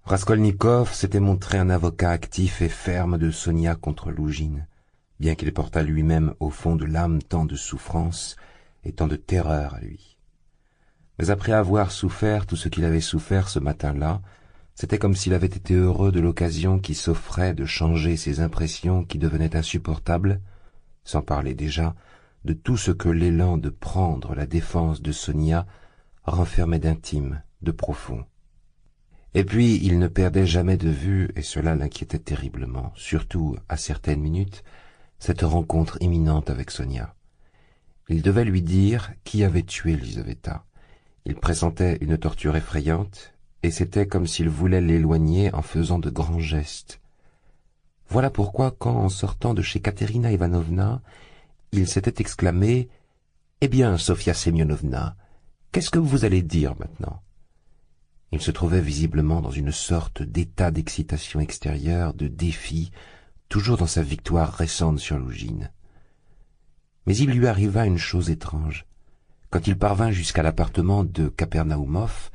Raskolnikov s'était montré un avocat actif et ferme de Sonia contre Lougine, bien qu'il portât lui-même au fond de l'âme tant de souffrance et tant de terreur à lui. Mais après avoir souffert tout ce qu'il avait souffert ce matin-là, c'était comme s'il avait été heureux de l'occasion qui s'offrait de changer ses impressions qui devenaient insupportables, sans parler déjà de tout ce que l'élan de prendre la défense de Sonia renfermait d'intime, de profond. Et puis il ne perdait jamais de vue, et cela l'inquiétait terriblement, surtout à certaines minutes, cette rencontre imminente avec Sonia. Il devait lui dire qui avait tué Lizaveta. Il pressentait une torture effrayante, et c'était comme s'il voulait l'éloigner en faisant de grands gestes. Voilà pourquoi, quand, en sortant de chez Katerina Ivanovna, il s'était exclamé « Eh bien, Sofia Semyonovna, qu'est-ce que vous allez dire maintenant ?» Il se trouvait visiblement dans une sorte d'état d'excitation extérieure, de défi, toujours dans sa victoire récente sur Lougine. Mais il lui arriva une chose étrange. Quand il parvint jusqu'à l'appartement de Kapernaoumov,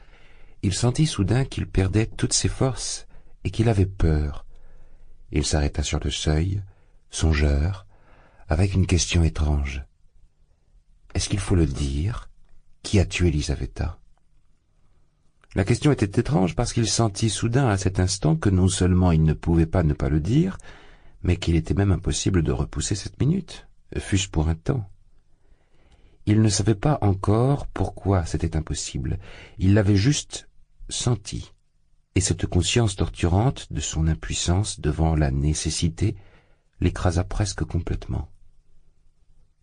il sentit soudain qu'il perdait toutes ses forces et qu'il avait peur. Il s'arrêta sur le seuil, songeur, avec une question étrange. Est-ce qu'il faut le dire? Qui a tué Lizaveta? La question était étrange parce qu'il sentit soudain à cet instant que non seulement il ne pouvait pas ne pas le dire, mais qu'il était même impossible de repousser cette minute, fût-ce pour un temps. Il ne savait pas encore pourquoi c'était impossible, il l'avait juste senti, et cette conscience torturante de son impuissance devant la nécessité l'écrasa presque complètement.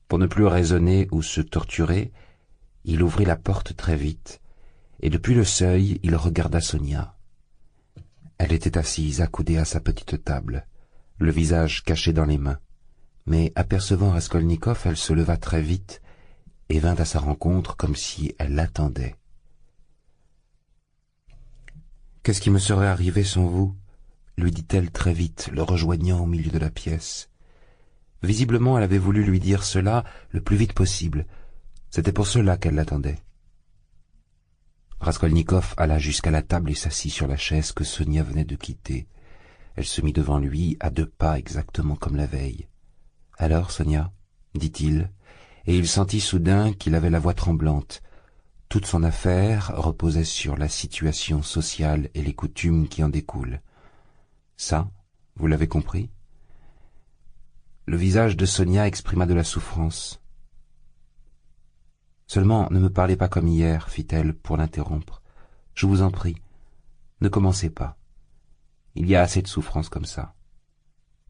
Pour ne plus raisonner ou se torturer, il ouvrit la porte très vite, et depuis le seuil, il regarda Sonia. Elle était assise accoudée à sa petite table, le visage caché dans les mains, mais apercevant Raskolnikov, elle se leva très vite et vint à sa rencontre comme si elle l'attendait. « Qu'est-ce qui me serait arrivé sans vous ?» lui dit-elle très vite, le rejoignant au milieu de la pièce. Visiblement, elle avait voulu lui dire cela le plus vite possible. C'était pour cela qu'elle l'attendait. Raskolnikov alla jusqu'à la table et s'assit sur la chaise que Sonia venait de quitter. Elle se mit devant lui, à 2 pas exactement comme la veille. « Alors, Sonia ?» dit-il, et il sentit soudain qu'il avait la voix tremblante. Toute son affaire reposait sur la situation sociale et les coutumes qui en découlent. Ça, vous l'avez compris? Le visage de Sonia exprima de la souffrance. « Seulement, ne me parlez pas comme hier, fit-elle pour l'interrompre. Je vous en prie, ne commencez pas. Il y a assez de souffrance comme ça. »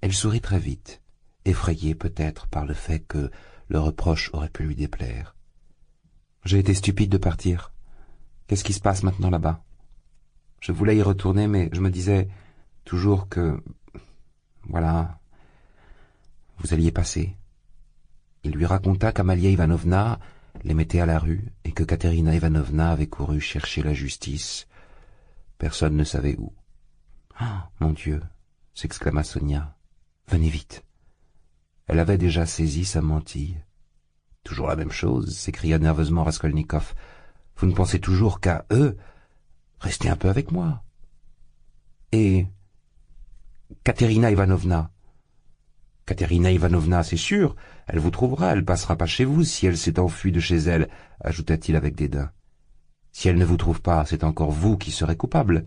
Elle sourit très vite, effrayée peut-être par le fait que le reproche aurait pu lui déplaire. « J'ai été stupide de partir. Qu'est-ce qui se passe maintenant là-bas? Je voulais y retourner, mais je me disais toujours que... Voilà, vous alliez passer. » Il lui raconta qu'Amalia Ivanovna les mettait à la rue et que Katerina Ivanovna avait couru chercher la justice. Personne ne savait où. « Ah, mon Dieu !» s'exclama Sonia. « Venez vite. » Elle avait déjà saisi sa mantille. « Toujours la même chose !» s'écria nerveusement Raskolnikov. « Vous ne pensez toujours qu'à eux? Restez un peu avec moi. » Et Katerina Ivanovna? Katerina Ivanovna, c'est sûr, elle vous trouvera, elle passera pas chez vous si elle s'est enfuie de chez elle, ajouta-t-il avec dédain. Si elle ne vous trouve pas, c'est encore vous qui serez coupable.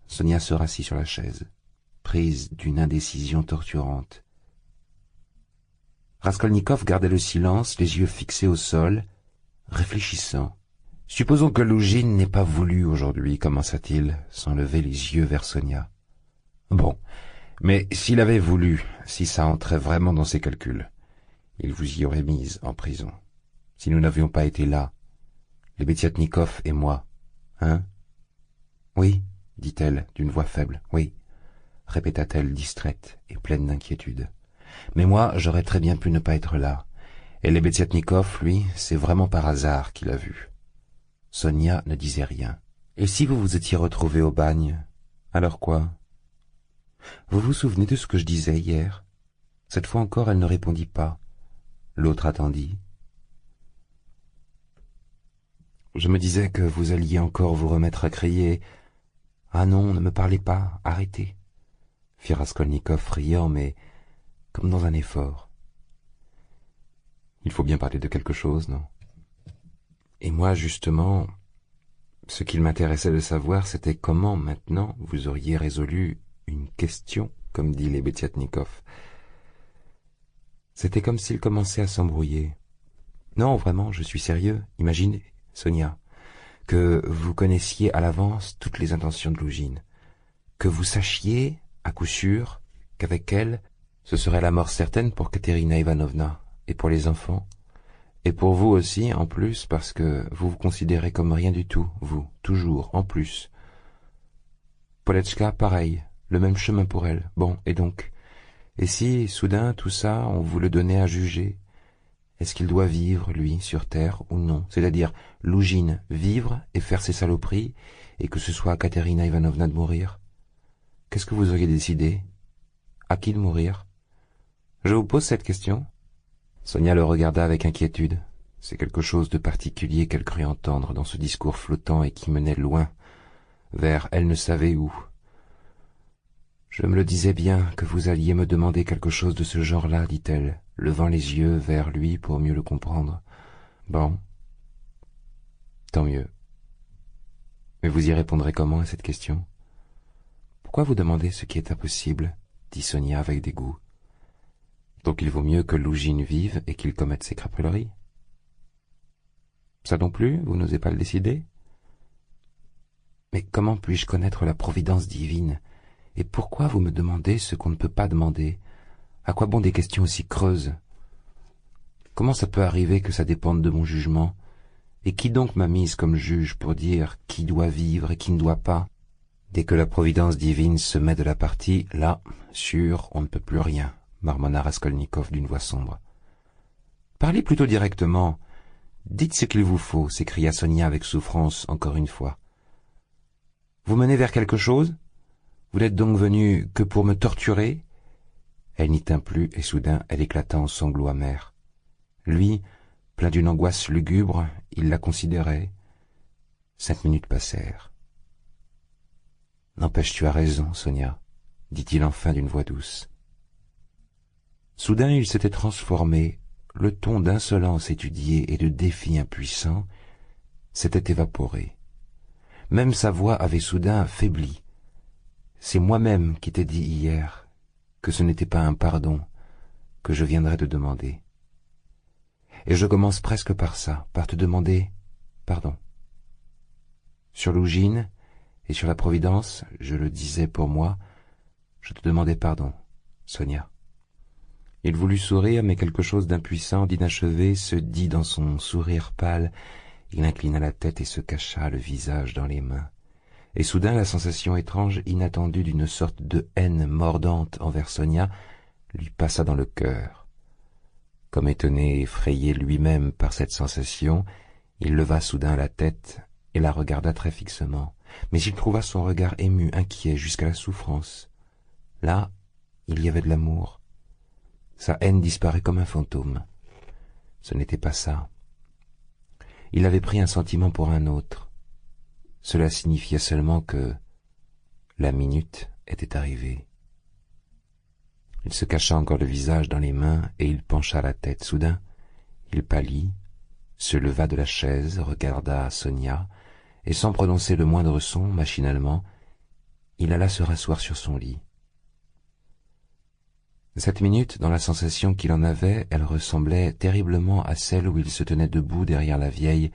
Sonia se rassit sur la chaise, prise d'une indécision torturante. Raskolnikov gardait le silence, les yeux fixés au sol, réfléchissant. « Supposons que Lougine n'ait pas voulu aujourd'hui, commença-t-il, sans lever les yeux vers Sonia. « Bon, mais s'il avait voulu, si ça entrait vraiment dans ses calculs, il vous y aurait mise en prison. Si nous n'avions pas été là, les Betiatnikov et moi, hein ?»« Oui, dit-elle d'une voix faible, oui, répéta-t-elle distraite et pleine d'inquiétude. Mais moi, j'aurais très bien pu ne pas être là. Et les Betiatnikov, lui, c'est vraiment par hasard qu'il a vu. » Sonia ne disait rien. « Et si vous vous étiez retrouvés au bagne, alors quoi? Vous vous souvenez de ce que je disais hier? » Cette fois encore, elle ne répondit pas. L'autre attendit. « Je me disais que vous alliez encore vous remettre à crier. Ah non, ne me parlez pas, arrêtez, fit Raskolnikov riant, mais comme dans un effort. Il faut bien parler de quelque chose, non? Et moi, justement, ce qu'il m'intéressait de savoir, c'était comment, maintenant, vous auriez résolu une question, comme dit Lebediatnikov. C'était comme s'il commençait à s'embrouiller. Non, vraiment, je suis sérieux. Imaginez, Sonia, que vous connaissiez à l'avance toutes les intentions de Lougine, que vous sachiez, à coup sûr, qu'avec elle, ce serait la mort certaine pour Katerina Ivanovna, et pour les enfants, et pour vous aussi, en plus, parce que vous vous considérez comme rien du tout, vous, toujours, en plus. Poletchka, pareil, le même chemin pour elle. Bon, et donc, et si, soudain, tout ça, on vous le donnait à juger, est-ce qu'il doit vivre, lui, sur Terre, ou non? C'est-à-dire, Lougine, vivre et faire ses saloperies, et que ce soit à Katerina Ivanovna de mourir? Qu'est-ce que vous auriez décidé? À qui de mourir? Je vous pose cette question. Sonia le regarda avec inquiétude. C'est quelque chose de particulier qu'elle crut entendre dans ce discours flottant et qui menait loin, vers elle ne savait où. Je me le disais bien que vous alliez me demander quelque chose de ce genre-là, dit-elle, levant les yeux vers lui pour mieux le comprendre. Bon, tant mieux. Mais vous y répondrez comment à cette question? Pourquoi vous demandez ce qui est impossible? Dit Sonia avec dégoût. Donc il vaut mieux que Lougine vive et qu'il commette ses crapuleries? Ça non plus, vous n'osez pas le décider? Mais comment puis-je connaître la providence divine? Et pourquoi vous me demandez ce qu'on ne peut pas demander? À quoi bon des questions aussi creuses? Comment ça peut arriver que ça dépende de mon jugement? Et qui donc m'a mise comme juge pour dire qui doit vivre et qui ne doit pas? Dès que la providence divine se met de la partie, là, sûr, on ne peut plus rien, marmonna Raskolnikov d'une voix sombre. Parlez plutôt directement. Dites ce qu'il vous faut, s'écria Sonia avec souffrance encore une fois. Vous menez vers quelque chose? Vous n'êtes donc venu que pour me torturer? Elle n'y tint plus, et soudain elle éclata en sanglots amers. Lui, plein d'une angoisse lugubre, il la considérait. 5 minutes passèrent. N'empêche, tu as raison, Sonia, dit-il enfin d'une voix douce. Soudain il s'était transformé, le ton d'insolence étudiée et de défi impuissant s'était évaporé. Même sa voix avait soudain faibli. C'est moi-même qui t'ai dit hier que ce n'était pas un pardon que je viendrais te demander. Et je commence presque par ça, par te demander pardon. Sur Lougine et sur la Providence, je le disais pour moi, je te demandais pardon, Sonia. Il voulut sourire, mais quelque chose d'impuissant, d'inachevé, se dit dans son sourire pâle. Il inclina la tête et se cacha le visage dans les mains. Et soudain, la sensation étrange, inattendue d'une sorte de haine mordante envers Sonia, lui passa dans le cœur. Comme étonné et effrayé lui-même par cette sensation, il leva soudain la tête et la regarda très fixement. Mais il trouva son regard ému, inquiet, jusqu'à la souffrance. Là, il y avait de l'amour. Sa haine disparut comme un fantôme. Ce n'était pas ça. Il avait pris un sentiment pour un autre. Cela signifiait seulement que la minute était arrivée. Il se cacha encore le visage dans les mains et il pencha la tête. Soudain, il pâlit, se leva de la chaise, regarda Sonia, et sans prononcer le moindre son, machinalement, il alla se rasseoir sur son lit. Cette minute, dans la sensation qu'il en avait, elle ressemblait terriblement à celle où il se tenait debout derrière la vieille,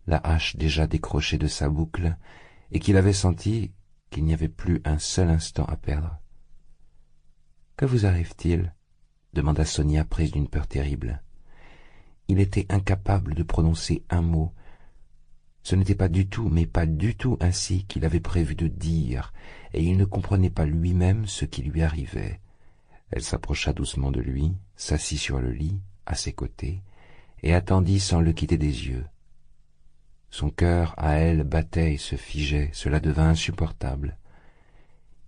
la hache déjà décrochée de sa boucle, et qu'il avait senti qu'il n'y avait plus un seul instant à perdre. « Que vous arrive-t-il » demanda Sonia prise d'une peur terrible. Il était incapable de prononcer un mot. Ce n'était pas du tout, mais pas du tout ainsi qu'il avait prévu de dire, et il ne comprenait pas lui-même ce qui lui arrivait. Elle s'approcha doucement de lui, s'assit sur le lit, à ses côtés, et attendit sans le quitter des yeux. Son cœur, à elle, battait et se figeait, cela devint insupportable.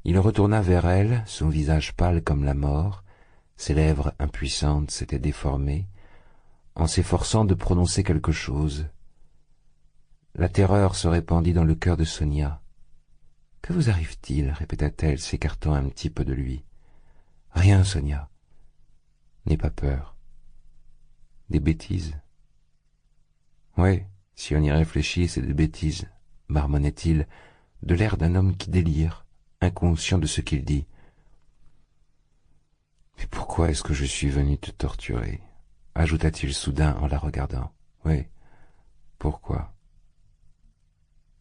Il retourna vers elle, son visage pâle comme la mort, ses lèvres impuissantes s'étaient déformées, en s'efforçant de prononcer quelque chose. La terreur se répandit dans le cœur de Sonia. Que vous arrive-t-il répéta-t-elle, s'écartant un petit peu de lui. Rien, Sonia. N'aie pas peur. Des bêtises. Oui, si on y réfléchit, c'est des bêtises, marmonnait-il, de l'air d'un homme qui délire, inconscient de ce qu'il dit. Mais pourquoi est-ce que je suis venu te torturer? Ajouta-t-il soudain en la regardant. Oui, pourquoi?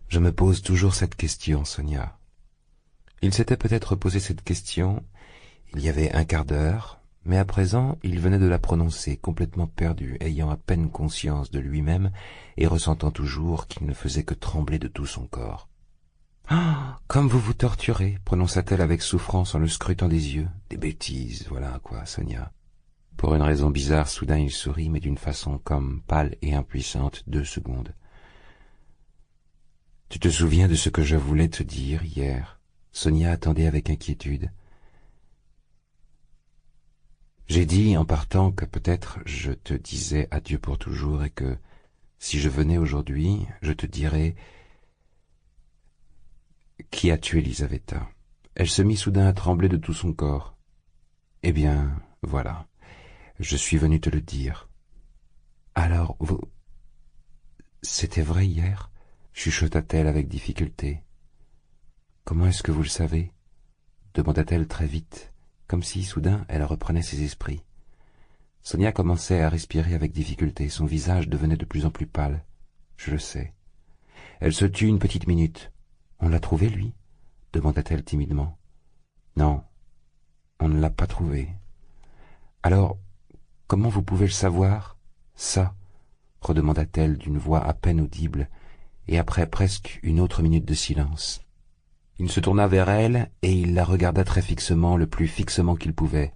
Je me pose toujours cette question, Sonia. Il s'était peut-être posé cette question il y avait un quart d'heure, mais à présent il venait de la prononcer, complètement perdu, ayant à peine conscience de lui-même et ressentant toujours qu'il ne faisait que trembler de tout son corps. « Ah, comme vous vous torturez !» prononça-t-elle avec souffrance en le scrutant des yeux. « Des bêtises, voilà quoi, Sonia. » Pour une raison bizarre, soudain il sourit, mais d'une façon comme pâle et impuissante, 2 secondes. « Tu te souviens de ce que je voulais te dire hier ?» Sonia attendait avec inquiétude. « J'ai dit en partant que peut-être je te disais adieu pour toujours et que, si je venais aujourd'hui, je te dirais... Qui a tué Lisaveta ?» Elle se mit soudain à trembler de tout son corps. « Eh bien, voilà, je suis venu te le dire. »« Alors, vous... C'était vrai hier ?» chuchota-t-elle avec difficulté. « Comment est-ce que vous le savez ?» demanda-t-elle très vite, comme si, soudain, elle reprenait ses esprits. Sonia commençait à respirer avec difficulté, son visage devenait de plus en plus pâle. « Je le sais. » Elle se tut une petite minute. « On l'a trouvé, lui ?» demanda-t-elle timidement. « Non, on ne l'a pas trouvé. »« Alors, comment vous pouvez le savoir, ça ?» redemanda-t-elle d'une voix à peine audible, et après presque une autre minute de silence. Il se tourna vers elle, et il la regarda très fixement, le plus fixement qu'il pouvait.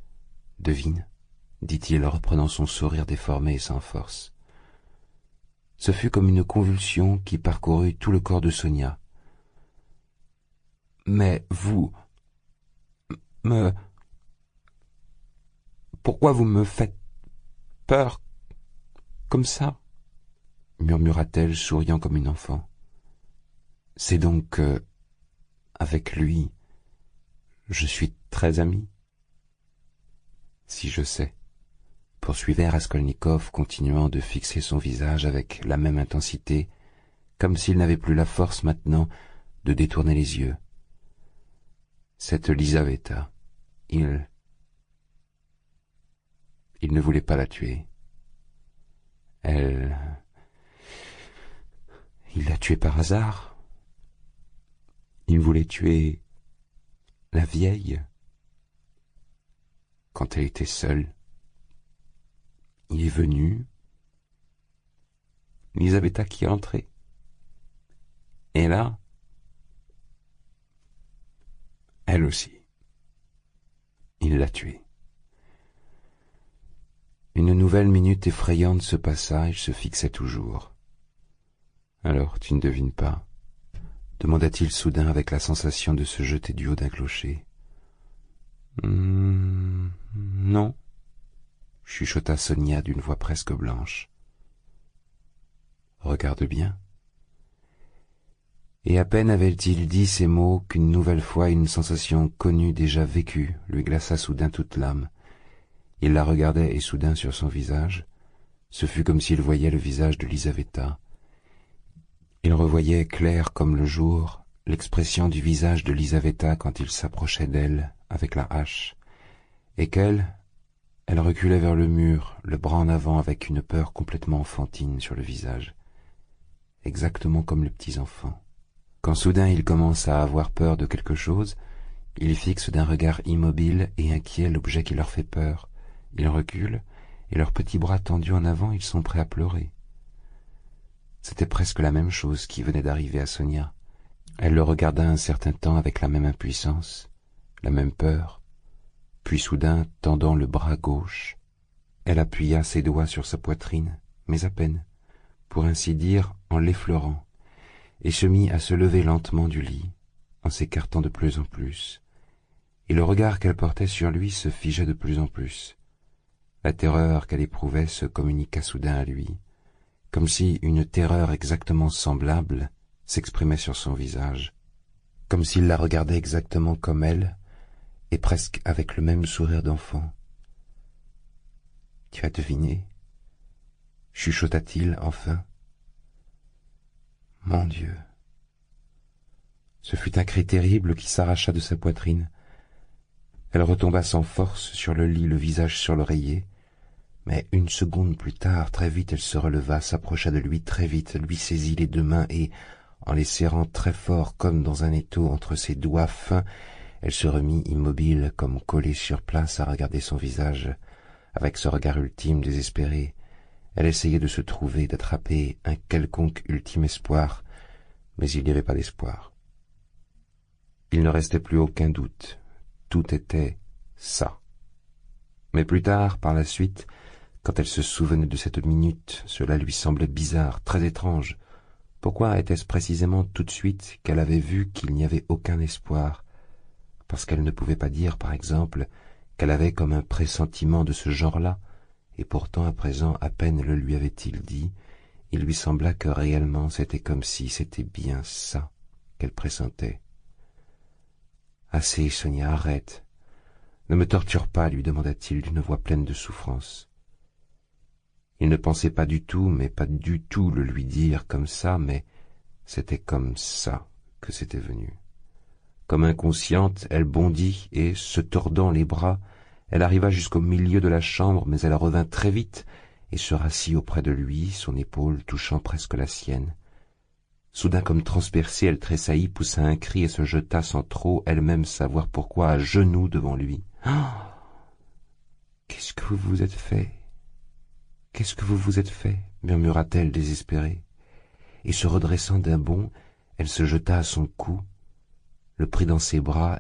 « Devine, » dit-il, reprenant son sourire déformé et sans force. Ce fut comme une convulsion qui parcourut tout le corps de Sonia. « Mais vous... Pourquoi vous me faites peur comme ça ?» murmura-t-elle, souriant comme une enfant. « C'est donc que, avec lui, je suis très amie. »« Si je sais, » poursuivait Raskolnikov, continuant de fixer son visage avec la même intensité, comme s'il n'avait plus la force maintenant de détourner les yeux. Cette Lisaveta, il ne voulait pas la tuer. Il l'a tuée par hasard. Il voulait tuer la vieille quand elle était seule. Il est venu, Lisaveta qui est entrée. Et là, elle aussi. Il l'a tuée. Une nouvelle minute effrayante se passa, il se fixait toujours. « Alors, tu ne devines pas ?» demanda-t-il soudain avec la sensation de se jeter du haut d'un clocher. « Non, » chuchota Sonia d'une voix presque blanche. « Regarde bien. » Et à peine avait-il dit ces mots qu'une nouvelle fois une sensation connue déjà vécue lui glaça soudain toute l'âme. Il la regardait et soudain sur son visage, ce fut comme s'il voyait le visage de Lisaveta. Il revoyait clair comme le jour l'expression du visage de Lisaveta quand il s'approchait d'elle avec la hache, et qu'elle reculait vers le mur, le bras en avant avec une peur complètement enfantine sur le visage, exactement comme les petits enfants. Quand soudain il commence à avoir peur de quelque chose, il fixe d'un regard immobile et inquiet l'objet qui leur fait peur. Ils reculent, et leurs petits bras tendus en avant, ils sont prêts à pleurer. C'était presque la même chose qui venait d'arriver à Sonia. Elle le regarda un certain temps avec la même impuissance, la même peur, puis soudain, tendant le bras gauche, elle appuya ses doigts sur sa poitrine, mais à peine, pour ainsi dire en l'effleurant, et se mit à se lever lentement du lit, en s'écartant de plus en plus, et le regard qu'elle portait sur lui se figeait de plus en plus. La terreur qu'elle éprouvait se communiqua soudain à lui, comme si une terreur exactement semblable s'exprimait sur son visage. comme s'il la regardait exactement comme elle, et presque avec le même sourire d'enfant. « Tu as deviné ?» chuchota-t-il enfin. Mon Dieu! Ce fut un cri terrible qui s'arracha de sa poitrine. Elle retomba sans force sur le lit, le visage sur l'oreiller. Mais une seconde plus tard, très vite, elle se releva, s'approcha de lui très vite, lui saisit les deux mains et, en les serrant très fort comme dans un étau entre ses doigts fins, elle se remit immobile, comme collée sur place à regarder son visage, avec ce regard ultime, désespéré. Elle essayait de se trouver, d'attraper un quelconque ultime espoir, mais il n'y avait pas d'espoir. Il ne restait plus aucun doute, tout était ça. Mais plus tard, par la suite, quand elle se souvenait de cette minute, cela lui semblait bizarre, très étrange. Pourquoi était-ce précisément tout de suite qu'elle avait vu qu'il n'y avait aucun espoir? Parce qu'elle ne pouvait pas dire, par exemple, qu'elle avait comme un pressentiment de ce genre-là, et pourtant à présent, à peine le lui avait-il dit, il lui sembla que réellement c'était comme si c'était bien ça qu'elle pressentait. « Assez, Sonia, arrête. Ne me torture pas, lui demanda-t-il d'une voix pleine de souffrance. Il ne pensait pas du tout, mais pas du tout le lui dire comme ça, mais c'était comme ça que c'était venu. Comme inconsciente, elle bondit et, se tordant les bras, elle arriva jusqu'au milieu de la chambre, mais elle revint très vite et se rassit auprès de lui, son épaule touchant presque la sienne. Soudain, comme transpercée, elle tressaillit, poussa un cri et se jeta sans trop elle-même savoir pourquoi à genoux devant lui. « Ah ! Qu'est-ce que vous vous êtes fait? Qu'est-ce que vous vous êtes fait ?» murmura-t-elle désespérée. Et se redressant d'un bond, elle se jeta à son cou, le prit dans ses bras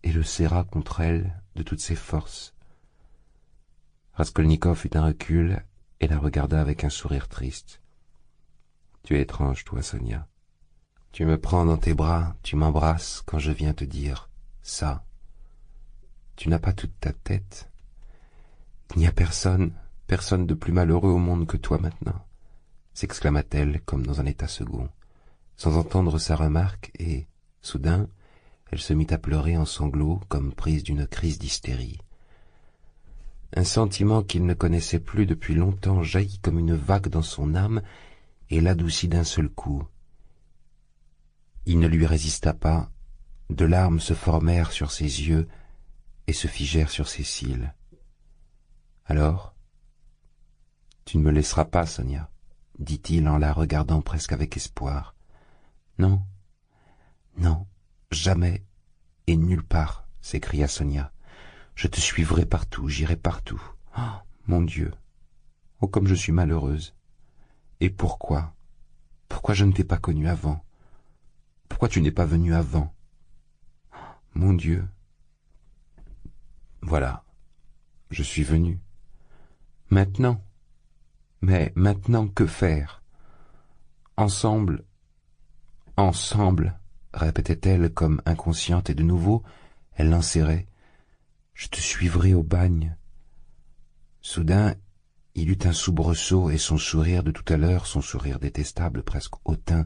et le serra contre elle de toutes ses forces. Raskolnikov eut un recul et la regarda avec un sourire triste. « Tu es étrange, toi, Sonia. Tu me prends dans tes bras, tu m'embrasses quand je viens te dire ça. Tu n'as pas toute ta tête. Il n'y a personne de plus malheureux au monde que toi maintenant, » s'exclama-t-elle comme dans un état second, sans entendre sa remarque, et, soudain, elle se mit à pleurer en sanglots comme prise d'une crise d'hystérie. Un sentiment qu'il ne connaissait plus depuis longtemps jaillit comme une vague dans son âme et l'adoucit d'un seul coup. Il ne lui résista pas, de larmes se formèrent sur ses yeux et se figèrent sur ses cils. « Alors, tu ne me laisseras pas, Sonia ?» dit-il en la regardant presque avec espoir. « Non, non, jamais et nulle part, » s'écria Sonia. « Je te suivrai partout, j'irai partout. Oh, mon Dieu! Oh, comme je suis malheureuse! Et pourquoi? Pourquoi je ne t'ai pas connue avant? Pourquoi tu n'es pas venu avant? Mon Dieu! Voilà, je suis venu. Maintenant. Mais maintenant, que faire? Ensemble, ensemble, répétait-elle comme inconsciente, et de nouveau, elle l'enserrait. Je te suivrai au bagne. Soudain, il eut un soubresaut et son sourire de tout à l'heure, son sourire détestable, presque hautain,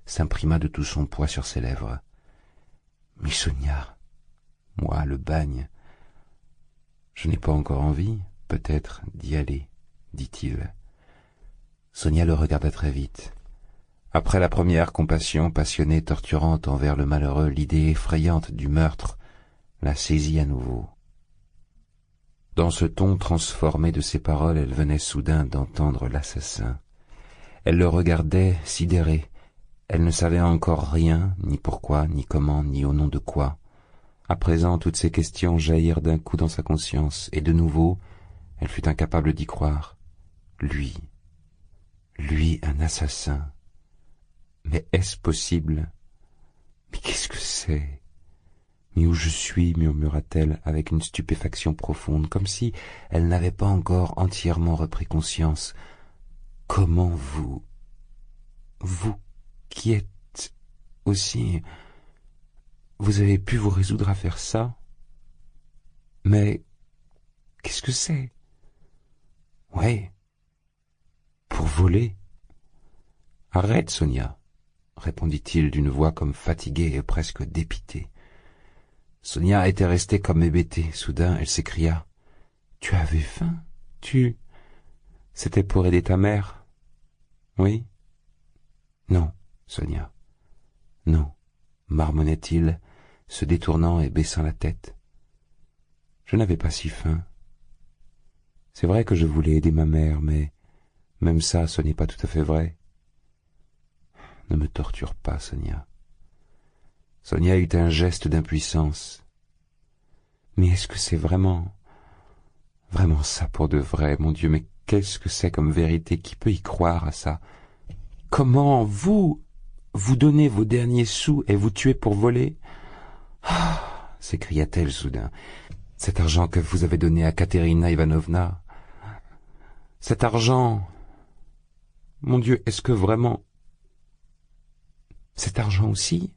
s'imprima de tout son poids sur ses lèvres. Mais Sonia, moi, le bagne, je n'ai pas encore envie, peut-être, d'y aller, dit-il. Sonia le regarda très vite. Après la première compassion passionnée, torturante envers le malheureux, l'idée effrayante du meurtre la saisit à nouveau. Dans ce ton transformé de ses paroles, elle venait soudain d'entendre l'assassin. Elle le regardait, sidérée. Elle ne savait encore rien, ni pourquoi, ni comment, ni au nom de quoi. À présent, toutes ces questions jaillirent d'un coup dans sa conscience, et de nouveau, elle fut incapable d'y croire. Lui, un assassin. Mais est-ce possible? Mais qu'est-ce que c'est? Mais où je suis, murmura-t-elle avec une stupéfaction profonde, comme si elle n'avait pas encore entièrement repris conscience. Comment vous qui êtes aussi, vous avez pu vous résoudre à faire ça? Mais qu'est-ce que c'est? Ouais, pour voler. Arrête, Sonia. répondit-il d'une voix comme fatiguée et presque dépitée. Sonia était restée comme hébétée. Soudain, elle s'écria. « Tu avais faim? C'était pour aider ta mère? »« Oui. »« Non, Sonia. Non, marmonnait-il, se détournant et baissant la tête. Je n'avais pas si faim. C'est vrai que je voulais aider ma mère, mais même ça, ce n'est pas tout à fait vrai. Ne me torture pas, Sonia. » Sonia eut un geste d'impuissance. Mais est-ce que c'est vraiment ça pour de vrai, mon Dieu, mais qu'est-ce que c'est comme vérité? Qui peut y croire à ça? Comment vous donnez vos derniers sous et vous tuez pour voler? Ah, s'écria-t-elle soudain. Cet argent que vous avez donné à Katerina Ivanovna, cet argent, mon Dieu, est-ce que vraiment... Cet argent aussi?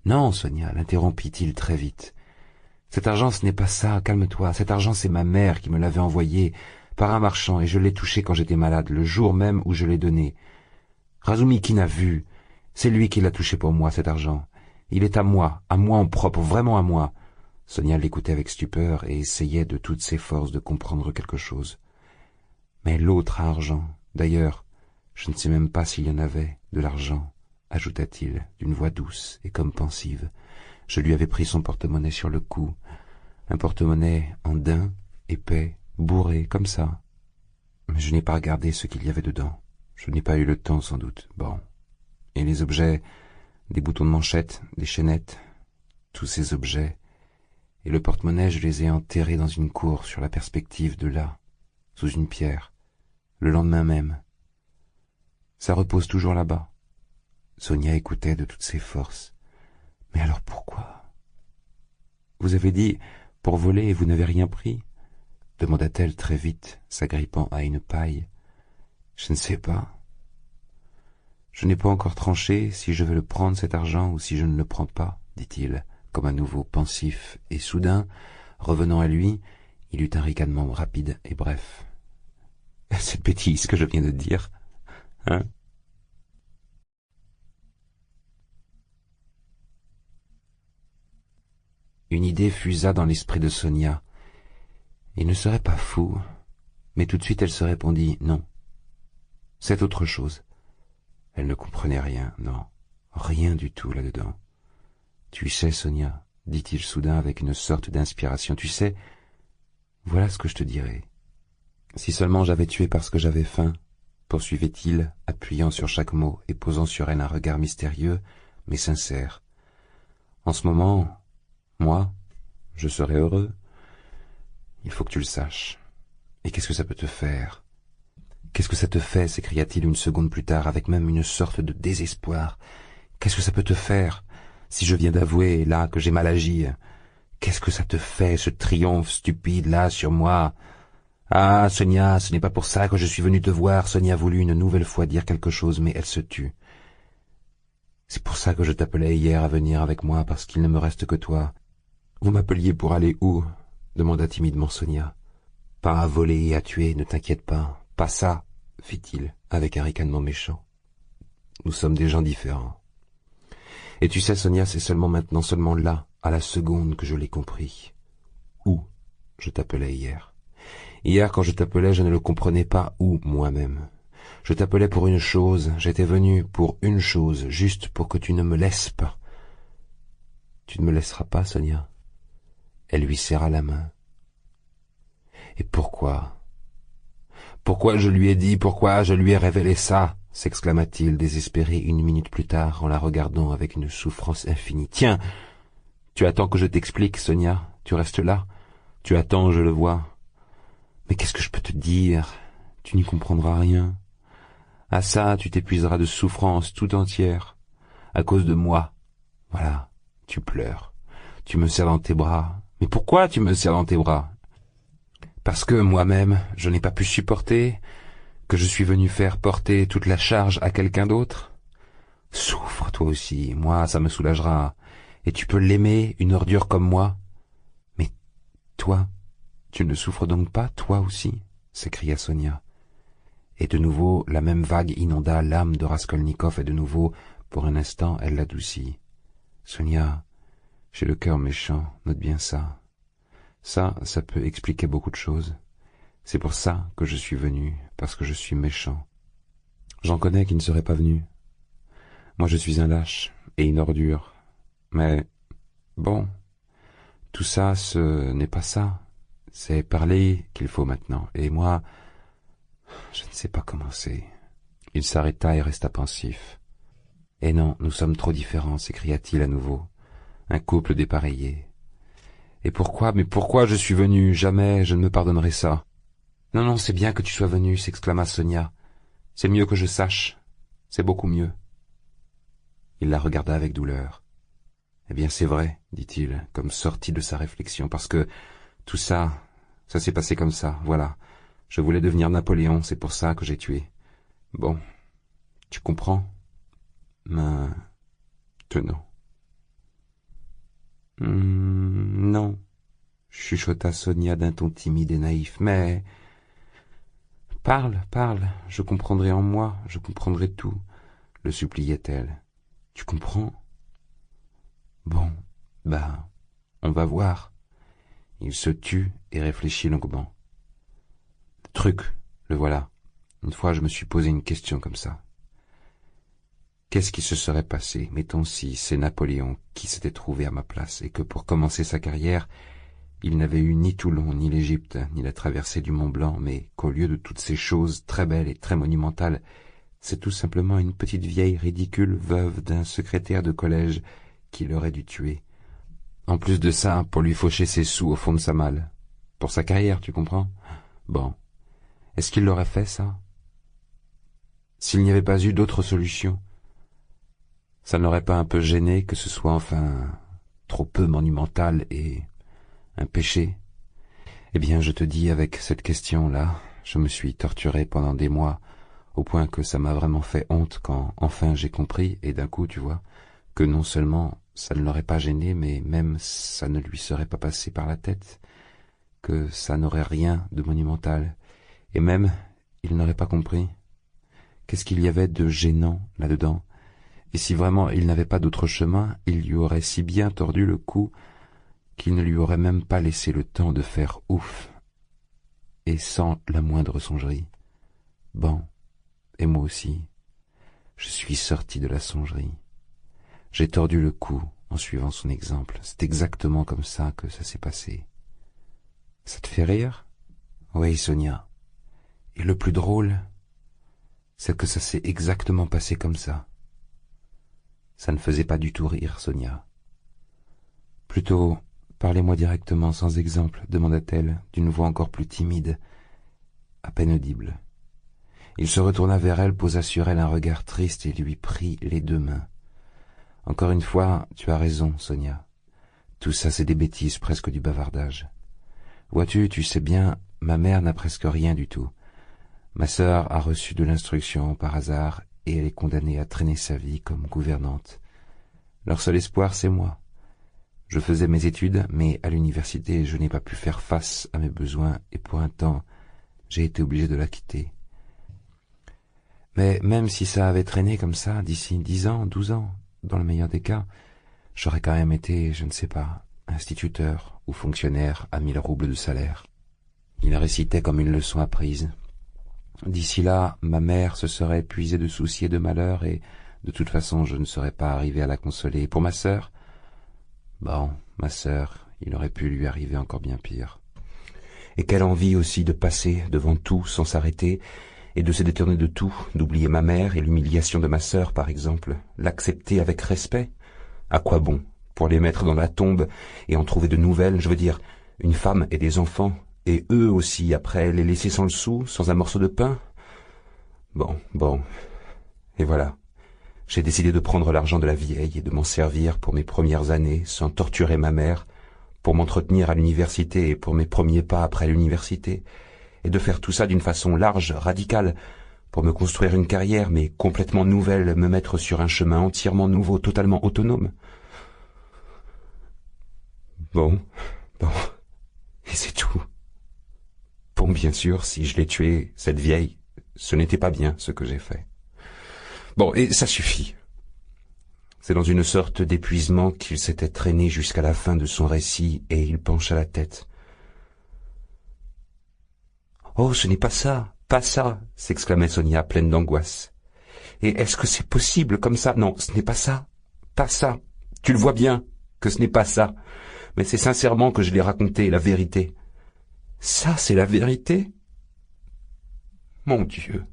Non, Sonia, l'interrompit-il très vite. Cet argent, ce n'est pas ça, calme-toi. Cet argent, c'est ma mère qui me l'avait envoyé par un marchand et je l'ai touché quand j'étais malade, le jour même où je l'ai donné. Razumikine a vu. C'est lui qui l'a touché pour moi, cet argent. Il est à moi en propre, vraiment à moi. Sonia l'écoutait avec stupeur et essayait de toutes ses forces de comprendre quelque chose. Mais l'autre argent, d'ailleurs, je ne sais même pas s'il y en avait, de l'argent, ajouta-t-il d'une voix douce et comme pensive. Je lui avais pris son porte-monnaie sur le cou, un porte-monnaie en daim, épais, bourré, comme ça. Mais je n'ai pas regardé ce qu'il y avait dedans. Je n'ai pas eu le temps, sans doute. Bon. Et les objets, des boutons de manchette, des chaînettes, tous ces objets, et le porte-monnaie, je les ai enterrés dans une cour sur la perspective de là, sous une pierre, le lendemain même. Ça repose toujours là-bas. Sonia écoutait de toutes ses forces. Mais alors pourquoi? Vous avez dit pour voler et vous n'avez rien pris? Demanda-t-elle très vite, s'agrippant à une paille. Je ne sais pas. Je n'ai pas encore tranché si je veux le prendre cet argent ou si je ne le prends pas, dit-il, comme à nouveau pensif, et soudain, revenant à lui, il eut un ricanement rapide et bref. Cette bêtise que je viens de dire, hein? Une idée fusa dans l'esprit de Sonia. Il ne serait pas fou, mais tout de suite elle se répondit non. C'est autre chose. Elle ne comprenait rien, non, rien du tout là-dedans. Tu sais, Sonia, dit-il soudain avec une sorte d'inspiration, tu sais, voilà ce que je te dirais. Si seulement j'avais tué parce que j'avais faim, poursuivait-il, appuyant sur chaque mot et posant sur elle un regard mystérieux, mais sincère. En ce moment, moi, je serais heureux. Il faut que tu le saches. Et qu'est-ce que ça peut te faire? Qu'est-ce que ça te fait? S'écria-t-il une seconde plus tard, avec même une sorte de désespoir. Qu'est-ce que ça peut te faire, si je viens d'avouer, là, que j'ai mal agi? Qu'est-ce que ça te fait, ce triomphe stupide, là, sur moi? Ah, Sonia, ce n'est pas pour ça que je suis venu te voir. Sonia voulut une nouvelle fois dire quelque chose, mais elle se tut. C'est pour ça que je t'appelais hier à venir avec moi, parce qu'il ne me reste que toi. Vous m'appeliez pour aller où? Demanda timidement Sonia. Pas à voler et à tuer, ne t'inquiète pas. Pas ça, fit-il, avec un ricanement méchant. Nous sommes des gens différents. Et tu sais, Sonia, c'est seulement maintenant, seulement là, à la seconde que je l'ai compris. Où je t'appelais hier. Hier, quand je t'appelais, je ne le comprenais pas où moi-même. Je t'appelais pour une chose, j'étais venu pour une chose, juste pour que tu ne me laisses pas. Tu ne me laisseras pas, Sonia? Elle lui serra la main. Et pourquoi? Pourquoi je lui ai dit, pourquoi je lui ai révélé ça? S'exclama-t-il, désespéré une minute plus tard, en la regardant avec une souffrance infinie. Tiens, tu attends que je t'explique, Sonia? Tu restes là? Tu attends, je le vois. Mais qu'est-ce que je peux te dire? Tu n'y comprendras rien. À ça, tu t'épuiseras de souffrance tout entière. À cause de moi. Voilà, tu pleures. Tu me serres dans tes bras. Mais pourquoi tu me serres dans tes bras? Parce que moi-même, je n'ai pas pu supporter, que je suis venu faire porter toute la charge à quelqu'un d'autre? Souffre, toi aussi, moi, ça me soulagera. Et tu peux l'aimer, une ordure comme moi? Mais toi, tu ne souffres donc pas, toi aussi? S'écria Sonia. Et de nouveau, la même vague inonda l'âme de Raskolnikov, et de nouveau, pour un instant, elle l'adoucit. « Sonia, j'ai le cœur méchant, note bien ça. Ça peut expliquer beaucoup de choses. C'est pour ça que je suis venu, parce que je suis méchant. J'en connais qui ne seraient pas venus. Moi je suis un lâche et une ordure. Mais, bon, tout ça, ce n'est pas ça. C'est parler qu'il faut maintenant. Et moi, je ne sais pas commencer. » Il s'arrêta et resta pensif. « Eh non, nous sommes trop différents, s'écria-t-il à nouveau. Un couple dépareillé. Et pourquoi, mais pourquoi je suis venu? Jamais je ne me pardonnerai ça. »« Non, non, c'est bien que tu sois venu, s'exclama Sonia. C'est mieux que je sache. C'est beaucoup mieux. » Il la regarda avec douleur. « Eh bien, c'est vrai, dit-il, comme sorti de sa réflexion, parce que tout ça, ça s'est passé comme ça, voilà. Je voulais devenir Napoléon, c'est pour ça que j'ai tué. Bon, tu comprends? Maintenant. Non, chuchota Sonia d'un ton timide et naïf, mais... Parle, parle, je comprendrai en moi, je comprendrai tout, le suppliait-elle. Tu comprends? Bon, bah, on va voir. Il se tut et réfléchit longuement. Le truc, le voilà. Une fois je me suis posé une question comme ça. Qu'est-ce qui se serait passé, mettons si c'est Napoléon qui s'était trouvé à ma place, et que pour commencer sa carrière, il n'avait eu ni Toulon, ni l'Égypte, ni la traversée du Mont Blanc, mais qu'au lieu de toutes ces choses très belles et très monumentales, c'est tout simplement une petite vieille ridicule veuve d'un secrétaire de collège qui l'aurait dû tuer. En plus de ça, pour lui faucher ses sous au fond de sa malle. Pour sa carrière, tu comprends? Bon. Est-ce qu'il l'aurait fait, ça? S'il n'y avait pas eu d'autre solution, ça n'aurait pas un peu gêné que ce soit enfin trop peu monumental et un péché? Eh bien, je te dis, avec cette question-là, je me suis torturé pendant des mois, au point que ça m'a vraiment fait honte quand enfin j'ai compris, et d'un coup, tu vois, que non seulement ça ne l'aurait pas gêné, mais même ça ne lui serait pas passé par la tête, que ça n'aurait rien de monumental, et même il n'aurait pas compris. Qu'est-ce qu'il y avait de gênant là-dedans? Et si vraiment il n'avait pas d'autre chemin, il lui aurait si bien tordu le cou qu'il ne lui aurait même pas laissé le temps de faire ouf, et sans la moindre songerie. Bon, et moi aussi, je suis sorti de la songerie. J'ai tordu le cou en suivant son exemple. C'est exactement comme ça que ça s'est passé. Ça te fait rire? Oui, Sonia. Et le plus drôle, c'est que ça s'est exactement passé comme ça. Ça ne faisait pas du tout rire, Sonia. Plutôt, parlez-moi directement, sans exemple, demanda-t-elle, d'une voix encore plus timide, à peine audible. Il se retourna vers elle, posa sur elle un regard triste et lui prit les deux mains. Encore une fois, tu as raison, Sonia. Tout ça, c'est des bêtises, presque du bavardage. Vois-tu, tu sais bien, ma mère n'a presque rien du tout. Ma sœur a reçu de l'instruction par hasard et elle est condamnée à traîner sa vie comme gouvernante. Leur seul espoir, c'est moi. Je faisais mes études, mais à l'université, je n'ai pas pu faire face à mes besoins et pour un temps, j'ai été obligé de la quitter. Mais même si ça avait traîné comme ça, d'ici 10 ans, 12 ans, dans le meilleur des cas, j'aurais quand même été, je ne sais pas, instituteur ou fonctionnaire à 1000 roubles de salaire. Il récitait comme une leçon apprise. D'ici là, ma mère se serait épuisée de soucis et de malheurs et, de toute façon, je ne serais pas arrivé à la consoler. Pour ma sœur, bon, ma sœur, il aurait pu lui arriver encore bien pire. Et quelle envie aussi de passer devant tout sans s'arrêter et de se détourner de tout, d'oublier ma mère et l'humiliation de ma sœur, par exemple, l'accepter avec respect. À quoi bon? Pour les mettre dans la tombe et en trouver de nouvelles, je veux dire, une femme et des enfants, et eux aussi, après, les laisser sans le sou, sans un morceau de pain? Bon, et voilà. J'ai décidé de prendre l'argent de la vieille et de m'en servir pour mes premières années, sans torturer ma mère, pour m'entretenir à l'université et pour mes premiers pas après l'université, et de faire tout ça d'une façon large, radicale, pour me construire une carrière, mais complètement nouvelle, me mettre sur un chemin entièrement nouveau, totalement autonome. Bon, et c'est tout. Bon, bien sûr, si je l'ai tuée, cette vieille, ce n'était pas bien ce que j'ai fait. Bon, et ça suffit. C'est dans une sorte d'épuisement qu'il s'était traîné jusqu'à la fin de son récit, et il pencha la tête. « Oh, ce n'est pas ça, pas ça !» s'exclamait Sonia, pleine d'angoisse. « Et est-ce que c'est possible comme ça ? Non, ce n'est pas ça, pas ça. Tu le vois bien que ce n'est pas ça. Mais c'est sincèrement que je l'ai raconté, la vérité. » « Ça, c'est la vérité ? Mon Dieu !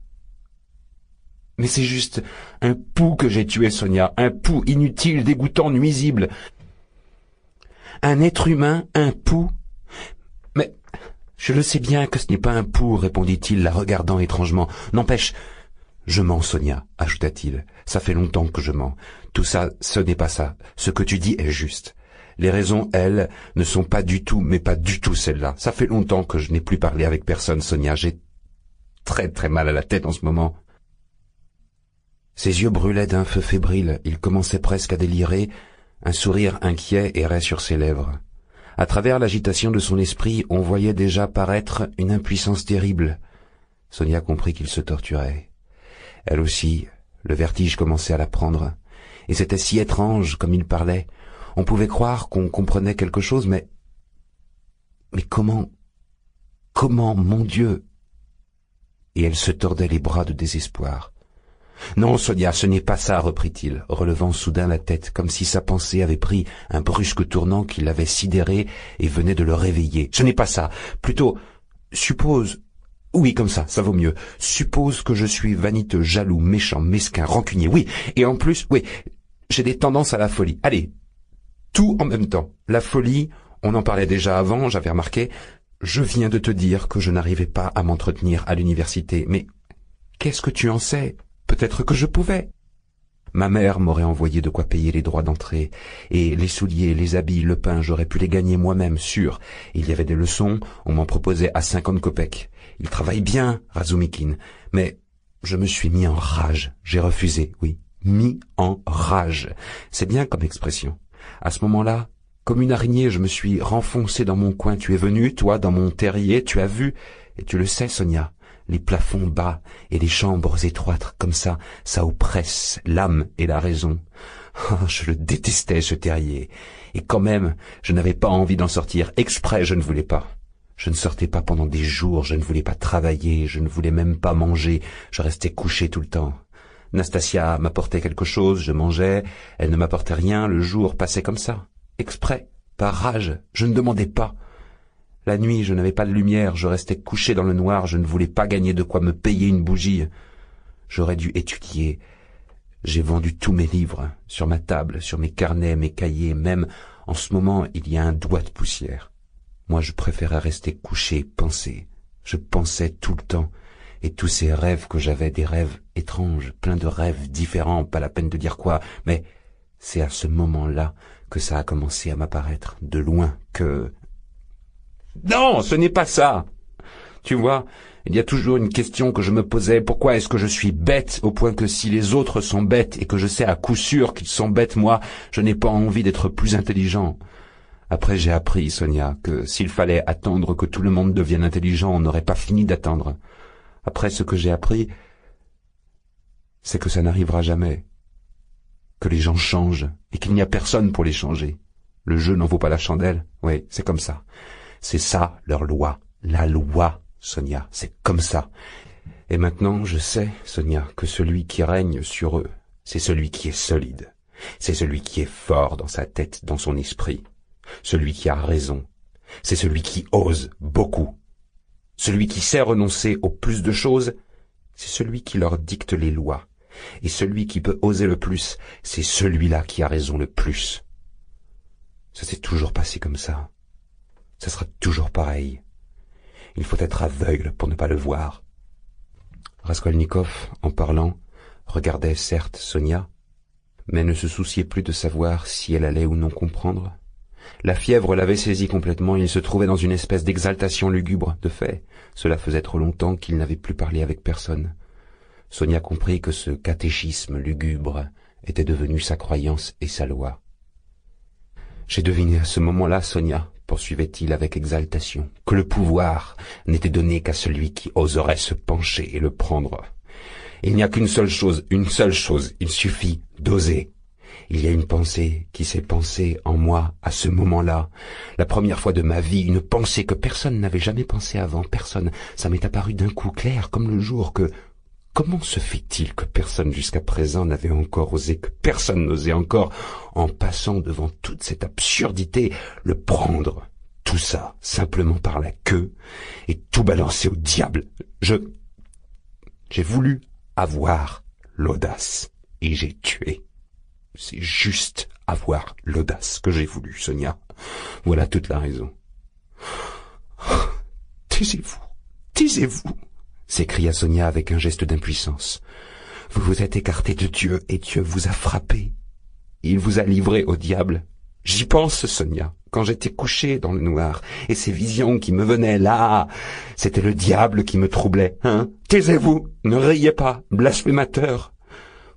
Mais c'est juste un pou que j'ai tué, Sonia, un pou inutile, dégoûtant, nuisible. Un être humain, un pou. Mais je le sais bien que ce n'est pas un pou, répondit-il, la regardant étrangement. N'empêche, je mens, Sonia, ajouta-t-il. Ça fait longtemps que je mens. Tout ça, ce n'est pas ça. Ce que tu dis est juste. Les raisons, elles, ne sont pas du tout, mais pas du tout celles-là. Ça fait longtemps que je n'ai plus parlé avec personne, Sonia. J'ai très très mal à la tête en ce moment. Ses yeux brûlaient d'un feu fébrile. Il commençait presque à délirer. Un sourire inquiet errait sur ses lèvres. À travers l'agitation de son esprit, on voyait déjà paraître une impuissance terrible. Sonia comprit qu'il se torturait. Elle aussi, le vertige commençait à la prendre. Et c'était si étrange comme il parlait. On pouvait croire qu'on comprenait quelque chose, mais comment, mon Dieu? Et elle se tordait les bras de désespoir. Non, Sonia, ce n'est pas ça, reprit-il, relevant soudain la tête, comme si sa pensée avait pris un brusque tournant qui l'avait sidéré et venait de le réveiller. Ce n'est pas ça. Plutôt, suppose, oui, comme ça vaut mieux. Suppose que je suis vaniteux, jaloux, méchant, mesquin, rancunier, oui, et en plus, oui, j'ai des tendances à la folie. Allez, tout en même temps. La folie, on en parlait déjà avant, j'avais remarqué. Je viens de te dire que je n'arrivais pas à m'entretenir à l'université, mais qu'est-ce que tu en sais? Peut-être que je pouvais. Ma mère m'aurait envoyé de quoi payer les droits d'entrée, et les souliers, les habits, le pain, j'aurais pu les gagner moi-même, sûr. Il y avait des leçons, on m'en proposait à 50 kopecks. Il travaille bien, Razumikine, mais je me suis mis en rage. J'ai refusé, oui, mis en rage. C'est bien comme expression. À ce moment-là, comme une araignée, je me suis renfoncé dans mon coin. Tu es venu, toi, dans mon terrier, tu as vu, et tu le sais, Sonia, les plafonds bas et les chambres étroites, comme ça oppresse l'âme et la raison. Oh, je le détestais, ce terrier. Et quand même, je n'avais pas envie d'en sortir. Exprès, je ne voulais pas. Je ne sortais pas pendant des jours, je ne voulais pas travailler, je ne voulais même pas manger. Je restais couché tout le temps. Nastasia m'apportait quelque chose, je mangeais, elle ne m'apportait rien, le jour passait comme ça, exprès, par rage, je ne demandais pas. La nuit, je n'avais pas de lumière, je restais couché dans le noir, je ne voulais pas gagner de quoi me payer une bougie. J'aurais dû étudier. J'ai vendu tous mes livres, sur ma table, sur mes carnets, mes cahiers, même en ce moment il y a un doigt de poussière. Moi je préférais rester couché, penser. Je pensais tout le temps. Et tous ces rêves que j'avais, des rêves étranges, plein de rêves différents, pas la peine de dire quoi, mais c'est à ce moment-là que ça a commencé à m'apparaître, de loin, que... Non, ce n'est pas ça. Tu vois, il y a toujours une question que je me posais, pourquoi est-ce que je suis bête, au point que si les autres sont bêtes, et que je sais à coup sûr qu'ils sont bêtes, moi, je n'ai pas envie d'être plus intelligent. Après j'ai appris, Sonia, que s'il fallait attendre que tout le monde devienne intelligent, on n'aurait pas fini d'attendre. Après, ce que j'ai appris, c'est que ça n'arrivera jamais, que les gens changent et qu'il n'y a personne pour les changer. Le jeu n'en vaut pas la chandelle, oui, c'est comme ça. C'est ça, leur loi, la loi, Sonia, c'est comme ça. Et maintenant, je sais, Sonia, que celui qui règne sur eux, c'est celui qui est solide, c'est celui qui est fort dans sa tête, dans son esprit, celui qui a raison, c'est celui qui ose beaucoup. Celui qui sait renoncer au plus de choses, c'est celui qui leur dicte les lois. Et celui qui peut oser le plus, c'est celui-là qui a raison le plus. Ça s'est toujours passé comme ça. Ça sera toujours pareil. Il faut être aveugle pour ne pas le voir. Raskolnikov, en parlant, regardait certes Sonia, mais ne se souciait plus de savoir si elle allait ou non comprendre. La fièvre l'avait saisi complètement, il se trouvait dans une espèce d'exaltation lugubre. De fait, cela faisait trop longtemps qu'il n'avait plus parlé avec personne. Sonia comprit que ce catéchisme lugubre était devenu sa croyance et sa loi. « J'ai deviné à ce moment-là, Sonia, poursuivait-il avec exaltation, que le pouvoir n'était donné qu'à celui qui oserait se pencher et le prendre. Il n'y a qu'une seule chose, il suffit d'oser. Il y a une pensée qui s'est pensée en moi à ce moment-là, la première fois de ma vie, une pensée que personne n'avait jamais pensée avant, personne. Ça m'est apparu d'un coup clair comme le jour que... Comment se fait-il que personne jusqu'à présent n'avait encore osé, que personne n'osait encore, en passant devant toute cette absurdité, le prendre, tout ça, simplement par la queue, et tout balancer au diable. J'ai voulu avoir l'audace, et j'ai tué. C'est juste avoir l'audace que j'ai voulu, Sonia. Voilà toute la raison. Oh, taisez-vous, s'écria Sonia avec un geste d'impuissance. Vous vous êtes écarté de Dieu et Dieu vous a frappé. Il vous a livré au diable. J'y pense, Sonia, quand j'étais couché dans le noir, et ces visions qui me venaient là, c'était le diable qui me troublait, hein. Taisez-vous, ne riez pas, blasphémateur.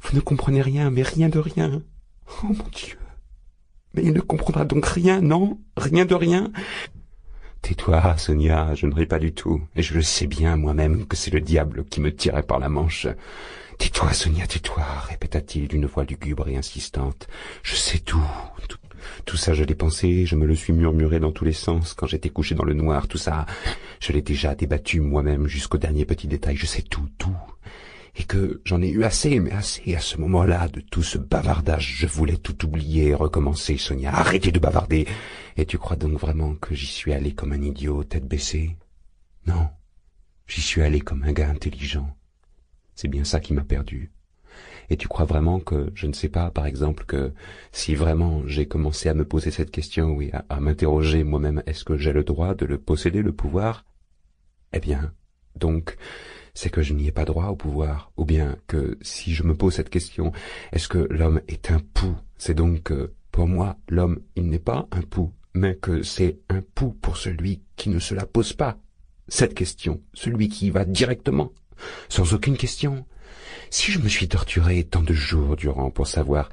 Vous ne comprenez rien, mais rien de rien. Oh mon Dieu. Mais il ne comprendra donc rien, non? Rien de rien? Tais-toi, Sonia, je ne ris pas du tout, et je le sais bien moi-même que c'est le diable qui me tirait par la manche. Tais-toi, Sonia, tais-toi, répéta-t-il d'une voix lugubre et insistante. Je sais tout ça je l'ai pensé, je me le suis murmuré dans tous les sens quand j'étais couché dans le noir, tout ça, je l'ai déjà débattu moi-même jusqu'au dernier petit détail, je sais tout. Et que j'en ai eu assez, mais assez à ce moment-là de tout ce bavardage. Je voulais tout oublier et recommencer, Sonia. Arrêtez de bavarder. Et tu crois donc vraiment que j'y suis allé comme un idiot, tête baissée? Non, j'y suis allé comme un gars intelligent. C'est bien ça qui m'a perdu. Et tu crois vraiment que, je ne sais pas, par exemple, que si vraiment j'ai commencé à me poser cette question, oui, à m'interroger moi-même, est-ce que j'ai le droit de le posséder, le pouvoir? Eh bien, donc, c'est que je n'y ai pas droit au pouvoir, ou bien que si je me pose cette question, est-ce que l'homme est un pou? C'est donc que, pour moi, l'homme, il n'est pas un pou, mais que c'est un pou pour celui qui ne se la pose pas. Cette question, celui qui y va directement, sans aucune question. Si je me suis torturé tant de jours durant pour savoir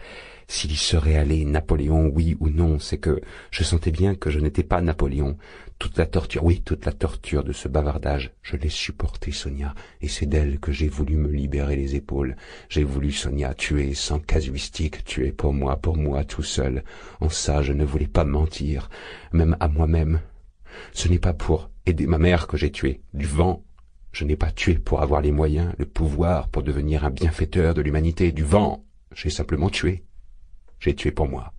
s'il y serait allé Napoléon, oui ou non, c'est que je sentais bien que je n'étais pas Napoléon. Toute la torture de ce bavardage, je l'ai supportée, Sonia, et c'est d'elle que j'ai voulu me libérer les épaules. J'ai voulu, Sonia, tuer sans casuistique, tuer pour moi tout seul. En ça, je ne voulais pas mentir, même à moi-même. Ce n'est pas pour aider ma mère que j'ai tué, du vent. Je n'ai pas tué pour avoir les moyens, le pouvoir, pour devenir un bienfaiteur de l'humanité, du vent. J'ai simplement tué. J'ai tué pour moi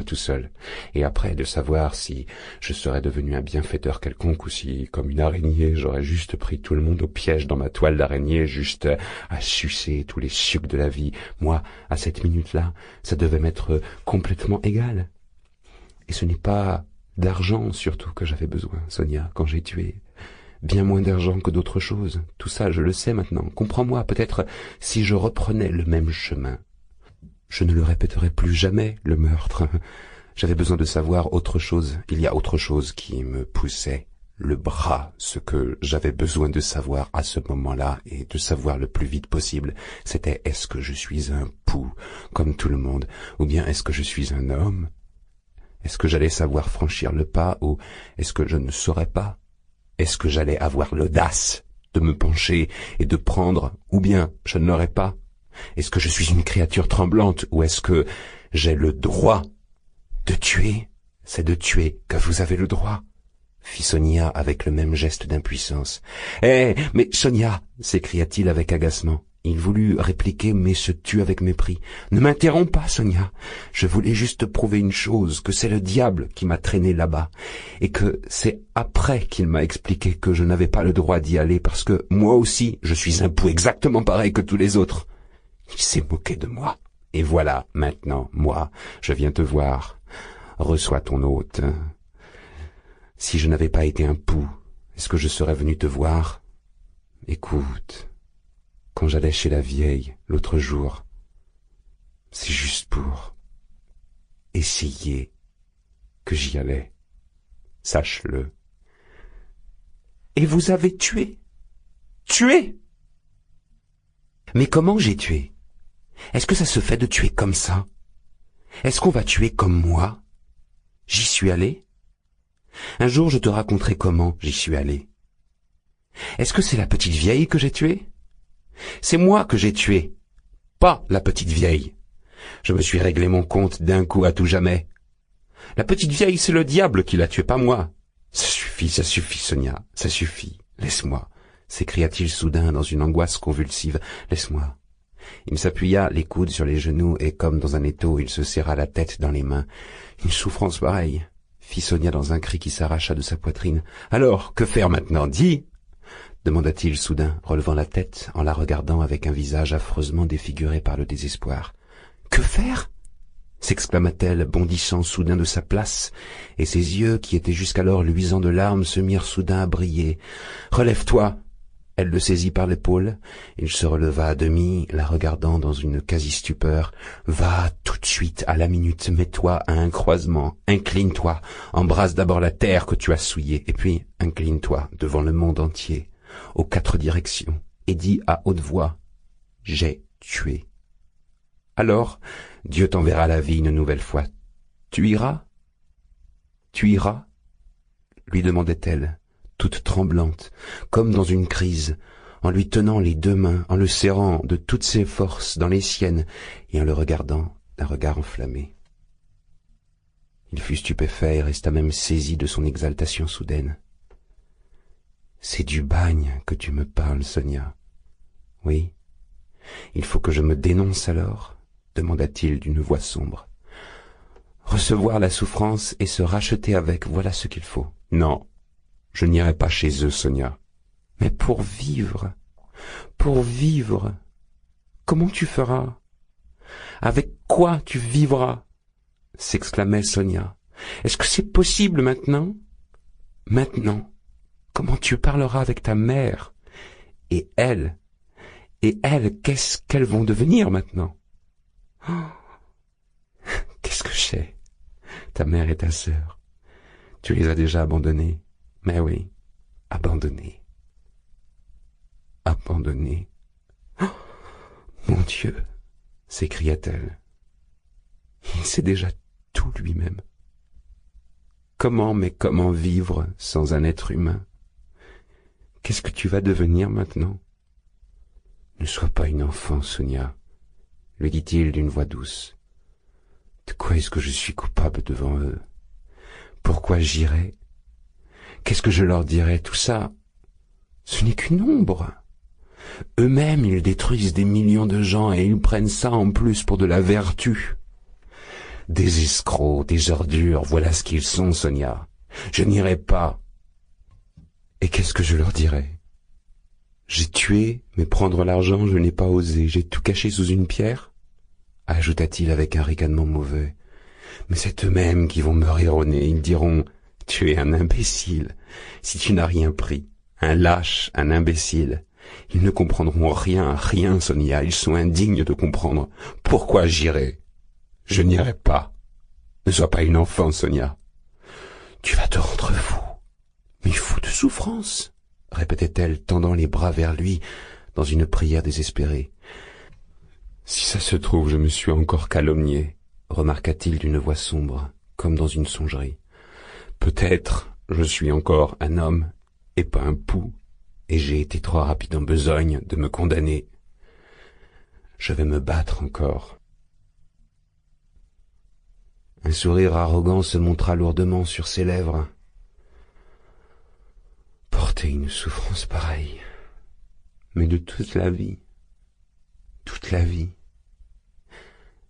tout seul, et après de savoir si je serais devenu un bienfaiteur quelconque ou si, comme une araignée, j'aurais juste pris tout le monde au piège dans ma toile d'araignée, juste à sucer tous les sucs de la vie. Moi, à cette minute-là, ça devait m'être complètement égal. Et ce n'est pas d'argent surtout que j'avais besoin, Sonia, quand j'ai tué. Bien moins d'argent que d'autres choses. Tout ça, je le sais maintenant. Comprends-moi, peut-être si je reprenais le même chemin, je ne le répéterai plus jamais, le meurtre. J'avais besoin de savoir autre chose. Il y a autre chose qui me poussait le bras. Ce que j'avais besoin de savoir à ce moment-là, et de savoir le plus vite possible, c'était est-ce que je suis un pou, comme tout le monde, ou bien est-ce que je suis un homme? Est-ce que j'allais savoir franchir le pas, ou est-ce que je ne saurais pas? Est-ce que j'allais avoir l'audace de me pencher et de prendre, ou bien je ne l'aurais pas? Est-ce que je suis une créature tremblante, ou est-ce que j'ai le droit de tuer? C'est de tuer que vous avez le droit, fit Sonia avec le même geste d'impuissance. Mais Sonia, s'écria-t-il avec agacement. Il voulut répliquer, mais se tut avec mépris. Ne m'interromps pas, Sonia. Je voulais juste prouver une chose, que c'est le diable qui m'a traîné là-bas, et que c'est après qu'il m'a expliqué que je n'avais pas le droit d'y aller, parce que moi aussi, je suis un pou exactement pareil que tous les autres. Il s'est moqué de moi. Et voilà, maintenant, moi, je viens te voir. Reçois ton hôte. Si je n'avais pas été un pou, est-ce que je serais venu te voir? Écoute, quand j'allais chez la vieille, l'autre jour, c'est juste pour essayer que j'y allais. Sache-le. Et vous avez tué? Tué? Mais comment j'ai tué? Est-ce que ça se fait de tuer comme ça? Est-ce qu'on va tuer comme moi? J'y suis allé? Un jour je te raconterai comment j'y suis allé. Est-ce que c'est la petite vieille que j'ai tuée? C'est moi que j'ai tuée, pas la petite vieille. Je me suis réglé mon compte d'un coup à tout jamais. La petite vieille, c'est le diable qui l'a tuée, pas moi. Ça suffit, Sonia, ça suffit. Laisse-moi, s'écria-t-il soudain dans une angoisse convulsive. Laisse-moi. Il s'appuya les coudes sur les genoux et, comme dans un étau, il se serra la tête dans les mains. Une souffrance pareille, fit Sonia dans un cri qui s'arracha de sa poitrine. Alors, que faire maintenant? Dis, demanda-t-il soudain, relevant la tête en la regardant avec un visage affreusement défiguré par le désespoir. Que faire? S'exclama-t-elle, bondissant soudain de sa place, et ses yeux, qui étaient jusqu'alors luisants de larmes, se mirent soudain à briller. Relève-toi! Elle le saisit par l'épaule. Il se releva à demi, la regardant dans une quasi-stupeur. Va tout de suite, à la minute, mets-toi à un croisement, incline-toi, embrasse d'abord la terre que tu as souillée, et puis incline-toi devant le monde entier, aux 4 directions, et dis à haute voix, « J'ai tué ». Alors, Dieu t'enverra la vie une nouvelle fois. Tu iras? Tu iras? Lui demandait-elle, toute tremblante, comme dans une crise, en lui tenant les 2 mains, en le serrant de toutes ses forces dans les siennes, et en le regardant d'un regard enflammé. Il fut stupéfait et resta même saisi de son exaltation soudaine. « C'est du bagne que tu me parles, Sonia. »« Oui. Il faut que je me dénonce alors ?» demanda-t-il d'une voix sombre. « Recevoir la souffrance et se racheter avec, voilà ce qu'il faut. »« Non, je n'irai pas chez eux, Sonia. »« Mais pour vivre, comment tu feras? Avec quoi tu vivras ?» s'exclamait Sonia. « Est-ce que c'est possible maintenant? Maintenant, comment tu parleras avec ta mère? Et elles, qu'est-ce qu'elles vont devenir maintenant? Oh, qu'est-ce que je sais? Ta mère et ta sœur, tu les as déjà abandonnées. Mais oui, abandonnées. Abandonnées. Oh, mon Dieu, s'écria-t-elle. Il sait déjà tout lui-même. Comment vivre sans un être humain? Qu'est-ce que tu vas devenir maintenant? Ne sois pas une enfant, Sonia, lui dit-il d'une voix douce. De quoi est-ce que je suis coupable devant eux? Pourquoi j'irai? Qu'est-ce que je leur dirai? Tout ça, ce n'est qu'une ombre. Eux-mêmes, ils détruisent des millions de gens et ils prennent ça en plus pour de la vertu. Des escrocs, des ordures, voilà ce qu'ils sont, Sonia. Je n'irai pas. Et qu'est-ce que je leur dirai? J'ai tué, mais prendre l'argent, je n'ai pas osé. J'ai tout caché sous une pierre? Ajouta-t-il avec un ricanement mauvais. Mais c'est eux-mêmes qui vont me rironner. Ils diront, tu es un imbécile, si tu n'as rien pris. Un lâche, un imbécile. Ils ne comprendront rien, Sonia. Ils sont indignes de comprendre. Pourquoi j'irai? Je n'irai pas. Ne sois pas une enfant, Sonia. Tu vas te rendre fou. Mais fou de souffrance, répétait-elle, tendant les bras vers lui dans une prière désespérée. Si ça se trouve, je me suis encore calomnié, remarqua-t-il d'une voix sombre, comme dans une songerie. Peut-être je suis encore un homme et pas un pou, et j'ai été trop rapide en besogne de me condamner. Je vais me battre encore. Un sourire arrogant se montra lourdement sur ses lèvres. Porter une souffrance pareille, mais de toute la vie. Toute la vie.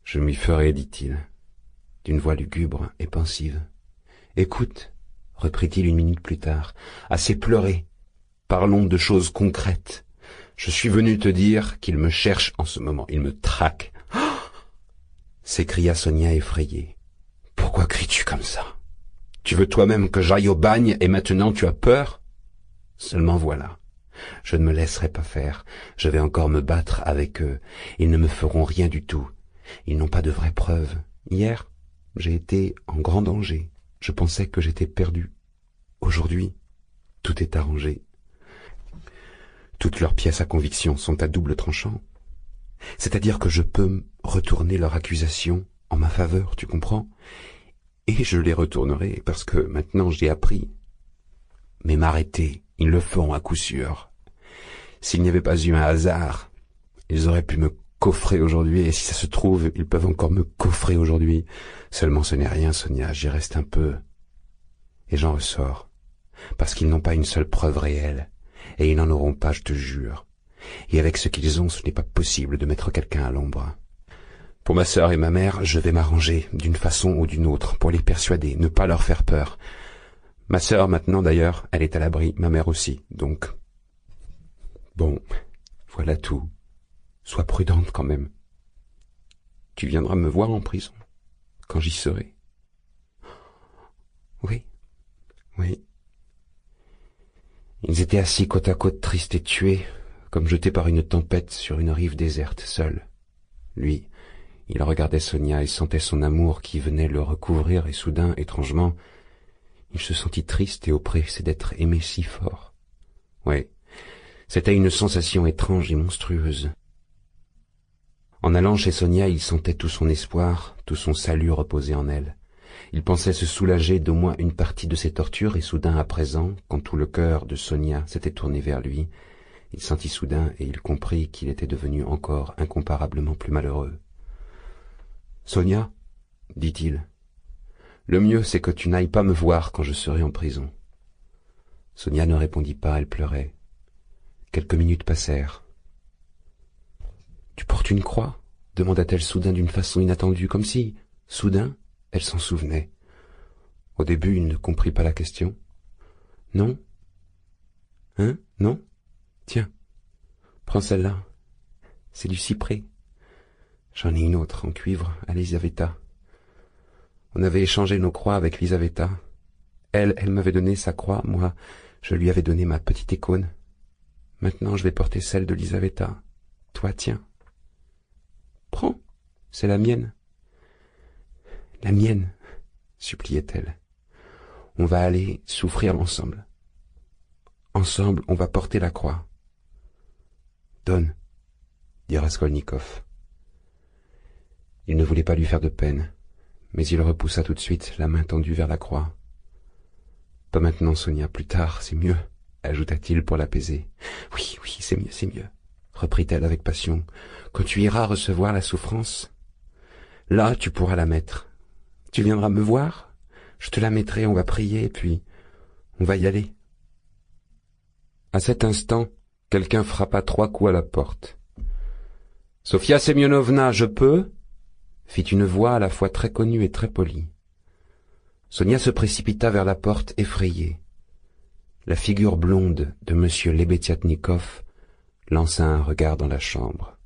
Je m'y ferai, dit-il, d'une voix lugubre et pensive. Écoute, reprit-il une minute plus tard, assez pleuré. Parlons de choses concrètes. Je suis venu te dire qu'il me cherche en ce moment, il me traque. Oh, s'écria Sonia effrayée. Pourquoi cries-tu comme ça? Tu veux toi-même que j'aille au bagne et maintenant tu as peur? Seulement voilà. Je ne me laisserai pas faire. Je vais encore me battre avec eux. Ils ne me feront rien du tout. Ils n'ont pas de vraies preuves. Hier, j'ai été en grand danger. Je pensais que j'étais perdu. Aujourd'hui, tout est arrangé. Toutes leurs pièces à conviction sont à double tranchant. C'est-à-dire que je peux retourner leur accusation en ma faveur, tu comprends? Et je les retournerai, parce que maintenant j'ai appris. Mais m'arrêter, ils le feront à coup sûr. S'il n'y avait pas eu un hasard, ils auraient pu me coffrer aujourd'hui, et si ça se trouve, ils peuvent encore me coffrer aujourd'hui. Seulement ce n'est rien, Sonia, j'y reste un peu. Et j'en ressors. Parce qu'ils n'ont pas une seule preuve réelle, et ils n'en auront pas, je te jure. Et avec ce qu'ils ont, ce n'est pas possible de mettre quelqu'un à l'ombre. Pour ma sœur et ma mère, je vais m'arranger, d'une façon ou d'une autre, pour les persuader, ne pas leur faire peur. Ma sœur, maintenant, d'ailleurs, elle est à l'abri, ma mère aussi, donc... Bon, voilà tout. Sois prudente quand même. Tu viendras me voir en prison, quand j'y serai. Oui, oui. Ils étaient assis côte à côte, tristes et tués, comme jetés par une tempête sur une rive déserte, seuls. Lui, il regardait Sonia et sentait son amour qui venait le recouvrir, et soudain, étrangement, il se sentit triste et oppressé d'être aimé si fort. Oui, c'était une sensation étrange et monstrueuse. En allant chez Sonia, il sentait tout son espoir, tout son salut reposer en elle. Il pensait se soulager d'au moins une partie de ses tortures, et soudain, à présent, quand tout le cœur de Sonia s'était tourné vers lui, il sentit soudain et il comprit qu'il était devenu encore incomparablement plus malheureux. « Sonia, dit-il, le mieux c'est que tu n'ailles pas me voir quand je serai en prison. » Sonia ne répondit pas, elle pleurait. Quelques minutes passèrent. « Tu portes une croix ?» demanda-t-elle soudain d'une façon inattendue, comme si, soudain, elle s'en souvenait. Au début, il ne comprit pas la question. « Non ? Hein ? Non ? Tiens, prends celle-là. C'est du cyprès. J'en ai une autre, en cuivre, à Lisaveta. On avait échangé nos croix avec Lisaveta. Elle m'avait donné sa croix, moi, je lui avais donné ma petite icône. Maintenant, je vais porter celle de Lisaveta. Toi, tiens. Prends, c'est la mienne. La mienne, suppliait-elle. On va aller souffrir ensemble. Ensemble, on va porter la croix. Donne, dit Raskolnikov. Il ne voulait pas lui faire de peine, mais il repoussa tout de suite, la main tendue vers la croix. Pas maintenant, Sonia, plus tard, c'est mieux, ajouta-t-il pour l'apaiser. Oui, c'est mieux, reprit-elle avec passion. Quand tu iras recevoir la souffrance, là tu pourras la mettre. Tu viendras me voir, je te la mettrai, on va prier, et puis on va y aller. À cet instant, quelqu'un frappa 3 coups à la porte. « Sofia Semyonovna, je peux ?» fit une voix à la fois très connue et très polie. Sonia se précipita vers la porte effrayée. La figure blonde de M. Lebediatnikov lança un regard dans la chambre.